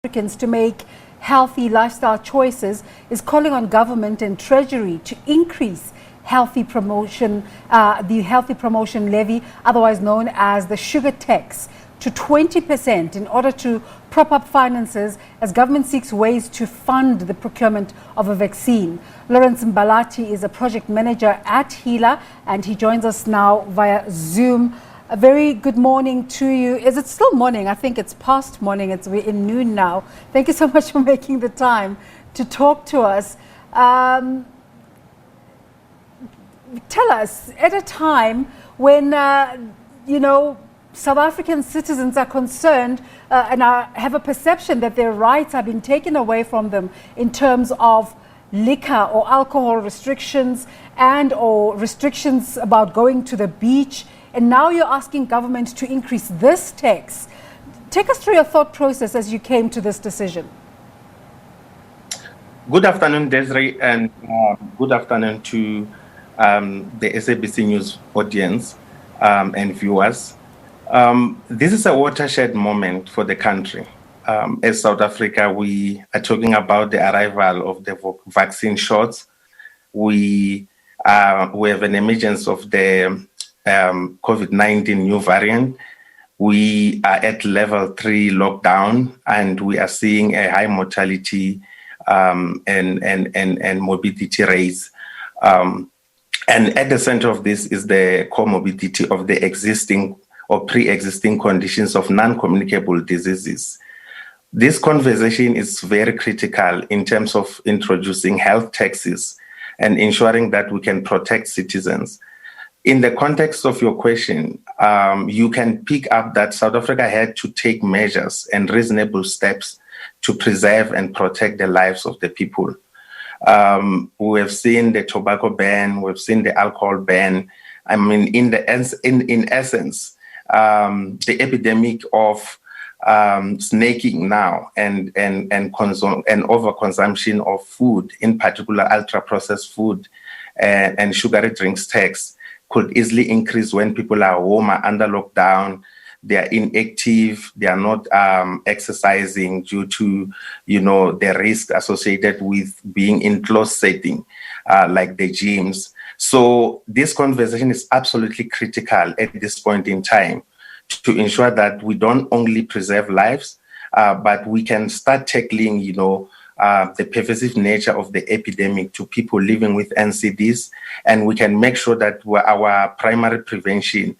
Africans to make healthy lifestyle choices is calling on government and treasury to increase the healthy promotion levy, otherwise known as the sugar tax, to 20% in order to prop up finances as government seeks ways to fund the procurement of a vaccine. Lawrence Mbalati is a project manager at Heala and he joins us now via Zoom. A very good morning to you. Is it still morning? I think it's past morning. We're in noon now. Thank you so much for making the time to talk to us. Tell us, at a time when, South African citizens are concerned and have a perception that their rights are being taken away from them in terms of liquor or alcohol restrictions or restrictions about going to the beach. And now you're asking government to increase this tax. Take us through your thought process as you came to this decision. Good afternoon, Desiree, and good afternoon to the SABC News audience and viewers. This is a watershed moment for the country. As South Africa, we are talking about the arrival of the vaccine shots. We have an emergence of the COVID-19 new variant. We are at level 3 lockdown, and we are seeing a high mortality and morbidity rates. And at the center of this is the comorbidity of the existing or pre-existing conditions of non-communicable diseases. This conversation is very critical in terms of introducing health taxes and ensuring that we can protect citizens. In the context of your question, you can pick up that South Africa had to take measures and reasonable steps to preserve and protect the lives of the people. We have seen the tobacco ban, we've seen the alcohol ban. I mean, in essence, the epidemic of snaking now and overconsumption of food, in particular ultra-processed food and sugary drinks tax, could easily increase when people are home, are under lockdown, they are inactive, they are not exercising due to, the risk associated with being in closed setting, like the gyms. So this conversation is absolutely critical at this point in time to ensure that we don't only preserve lives, but we can start tackling, the pervasive nature of the epidemic to people living with NCDs, and we can make sure that our primary prevention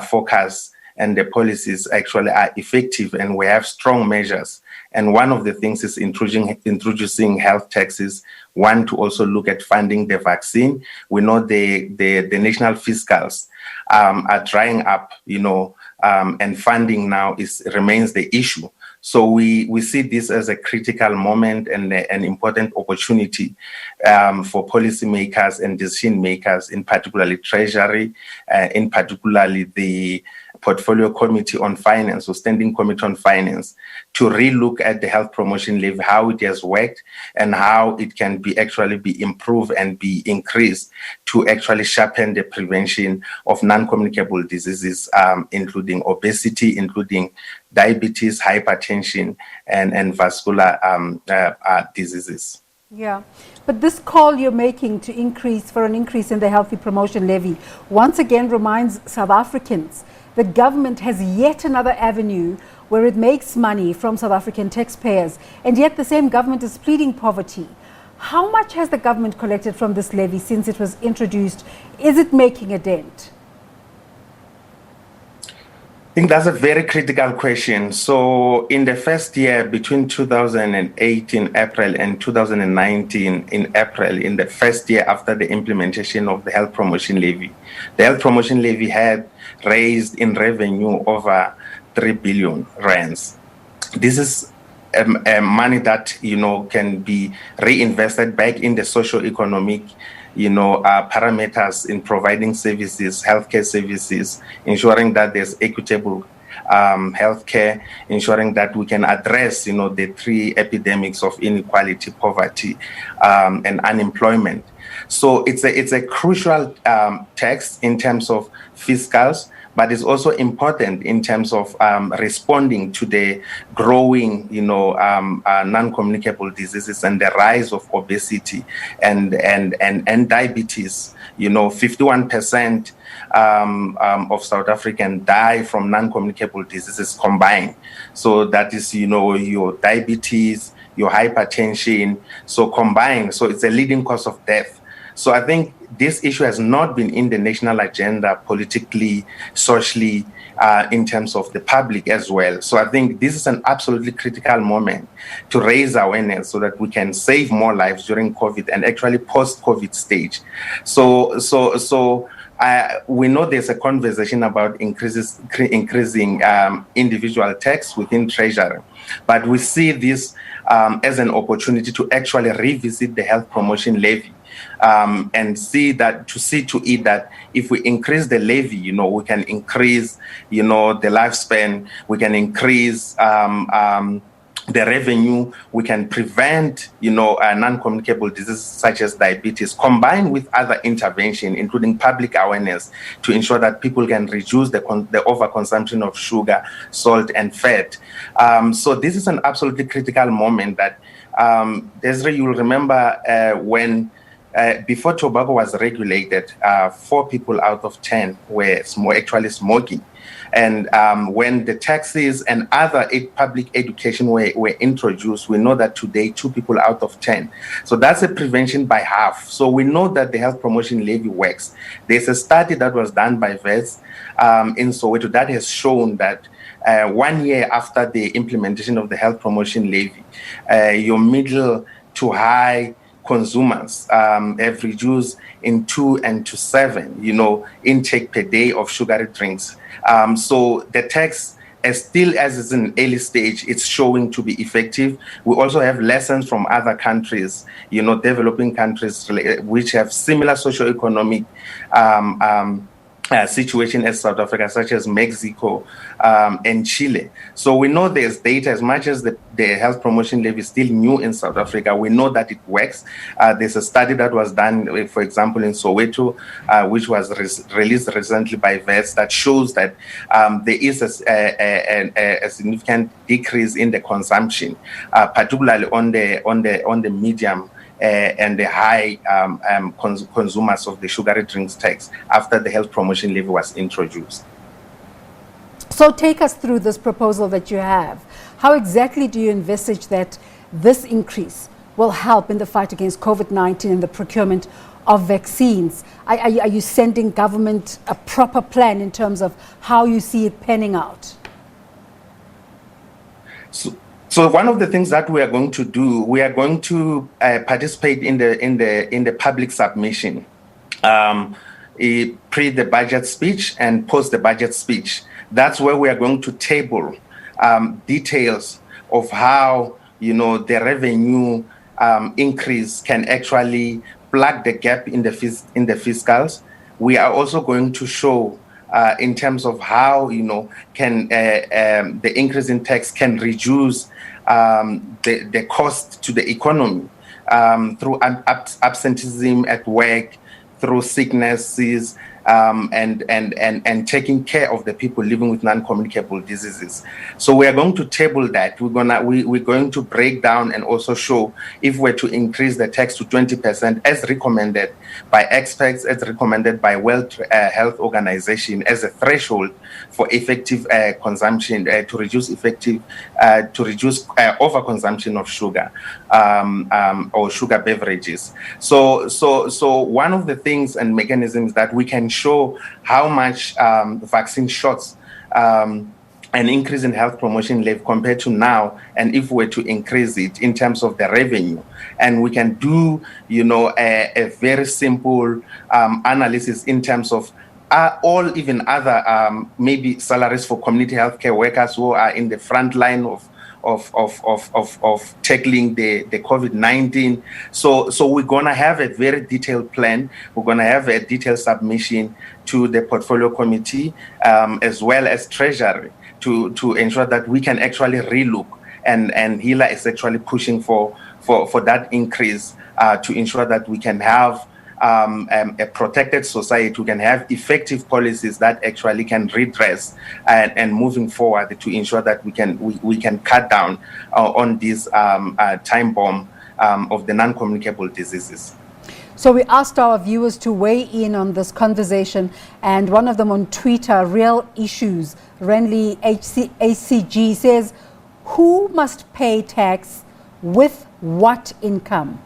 focus and the policies actually are effective and we have strong measures. And one of the things is introducing health taxes. One, to also look at funding the vaccine. We know the national fiscals are drying up, and funding now remains the issue. So we see this as a critical moment and an important opportunity for policymakers and decision makers, in particularly Treasury, in particularly the Portfolio Committee on Finance or Standing Committee on Finance, to relook at the health promotion levy, how it has worked and how it can actually be improved and be increased to actually sharpen the prevention of non-communicable diseases, including obesity, including diabetes, hypertension, and vascular diseases. Yeah, but this call you're making for an increase in the healthy promotion levy once again reminds South Africans that government has yet another avenue where it makes money from South African taxpayers, and yet the same government is pleading poverty. How much has the government collected from this levy since it was introduced? Is it making a dent? I think that's a very critical question. So in the first year, between 2008 in April and 2019 in April, in the first year after the implementation of the health promotion levy, the health promotion levy had raised in revenue over 3 billion rands. This is money that, can be reinvested back in the socio-economic parameters in providing services, healthcare services, ensuring that there's equitable healthcare, ensuring that we can address, the 3 epidemics of inequality, poverty, and unemployment. So it's a crucial tax in terms of fiscals, but it's also important in terms of responding to the growing, non-communicable diseases and the rise of obesity and diabetes. 51% of South Africans die from non-communicable diseases combined. So that is, your diabetes, your hypertension, so combined. So it's a leading cause of death. So I think this issue has not been in the national agenda politically, socially, in terms of the public as well. So I think this is an absolutely critical moment to raise awareness so that we can save more lives during COVID and actually post-COVID stage. So we know there's a conversation about increasing individual tax within treasury, but we see this as an opportunity to actually revisit the health promotion levy. And see to it that if we increase the levy, we can increase, the lifespan, we can increase the revenue, we can prevent, non-communicable diseases such as diabetes, combined with other intervention, including public awareness, to ensure that people can reduce the overconsumption of sugar, salt, and fat. So this is an absolutely critical moment that, Desiree, you'll remember when before tobacco was regulated, 4 people out of 10 were actually smoking. And when the taxes and other public education were introduced, we know that today 2 people out of 10. So that's a prevention by half. So we know that the health promotion levy works. There's a study that was done by VETS in Soweto that has shown that 1 year after the implementation of the health promotion levy, your middle to high consumers have reduced in 2 and to 7, intake per day of sugary drinks. So the tax, as still as it's in early stage, it's showing to be effective. We also have lessons from other countries, developing countries which have similar socioeconomic situation as South Africa, such as Mexico and Chile. So we know there's data. As much as the health promotion levy is still new in South Africa, we know that it works. There's a study that was done, for example, in Soweto, which was released recently by VETS, that shows that there is a significant decrease in the consumption, particularly on the medium and the high consumers of the sugary drinks tax after the health promotion levy was introduced. So take us through this proposal that you have. How exactly do you envisage that this increase will help in the fight against COVID-19 and the procurement of vaccines? Are you sending government a proper plan in terms of how you see it panning out? So one of the things that we are going to do, we are going to participate in the public submission, pre the budget speech and post the budget speech. That's where we are going to table details of how the revenue increase can actually plug the gap in the fiscals. We are also going to show in terms of how can the increase in tax can reduce the cost to the economy through absenteeism at work, through sicknesses, and taking care of the people living with non-communicable diseases. So we are going to table that. We're going to break down and also show if we're to increase the tax to 20% as recommended by experts, as recommended by World Health Organization as a threshold for effective consumption to reduce overconsumption of sugar or sugar beverages. So one of the things and mechanisms that we can show how much vaccine shots an increase in health promotion levy compared to now, and if we're to increase it in terms of the revenue. And we can do, a very simple analysis in terms of all even other maybe salaries for community healthcare workers who are in the front line of tackling the COVID-19. So we're going to have a very detailed plan. We're going to have a detailed submission to the portfolio committee as well as treasury to ensure that we can actually relook. And Heala is actually pushing for that increase to ensure that we can have a protected society, we can have effective policies that actually can redress and moving forward to ensure that we can cut down on this time bomb of the non-communicable diseases. So we asked our viewers to weigh in on this conversation, and one of them on Twitter, Real Issues, Renly ACG, says, who must pay tax with what income?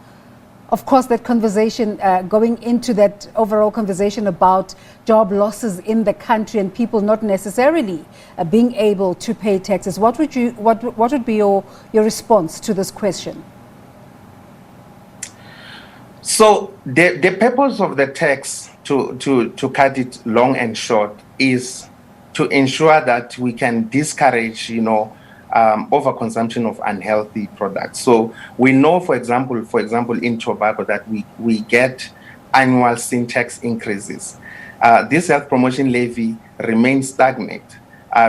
Of course, that conversation, going into that overall conversation about job losses in the country and people not necessarily being able to pay taxes. What would be your response to this question? So the purpose of the tax, to cut it long and short, is to ensure that we can discourage, overconsumption of unhealthy products. So we know, for example, in tobacco, that we get annual sin tax increases. This health promotion levy remains stagnant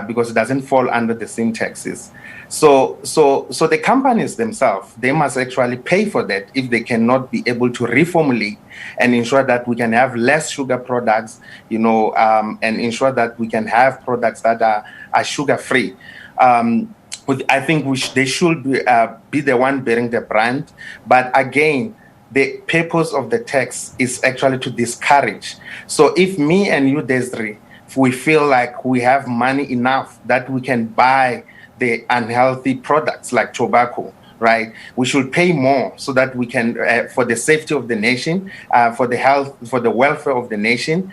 because it doesn't fall under the sin taxes. So the companies themselves, they must actually pay for that if they cannot be able to reformulate and ensure that we can have less sugar products, and ensure that we can have products that are sugar-free. I think they should be the one bearing the brand. But again, the purpose of the tax is actually to discourage. So if me and you, Desiree, if we feel like we have money enough that we can buy the unhealthy products like tobacco, right, we should pay more so that we can, for the safety of the nation, for the health, for the welfare of the nation.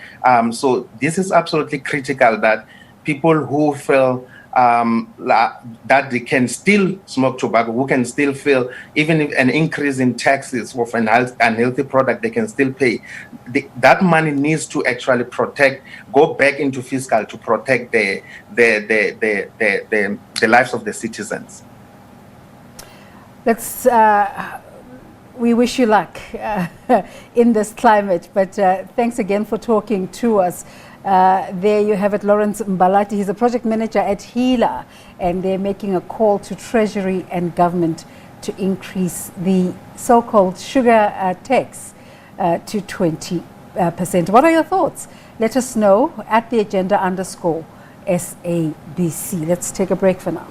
So this is absolutely critical, that people who feel that they can still smoke tobacco, who can still feel, even if an increase in taxes for an unhealthy product, they can still pay. That money needs to actually go back into fiscal to protect the lives of the citizens. We wish you luck in this climate, but thanks again for talking to us. There you have it, Lawrence Mbalati. He's a project manager at Heala, and they're making a call to Treasury and government to increase the so-called sugar tax to 20%. What are your thoughts? Let us know at the agenda _SABC. Let's take a break for now.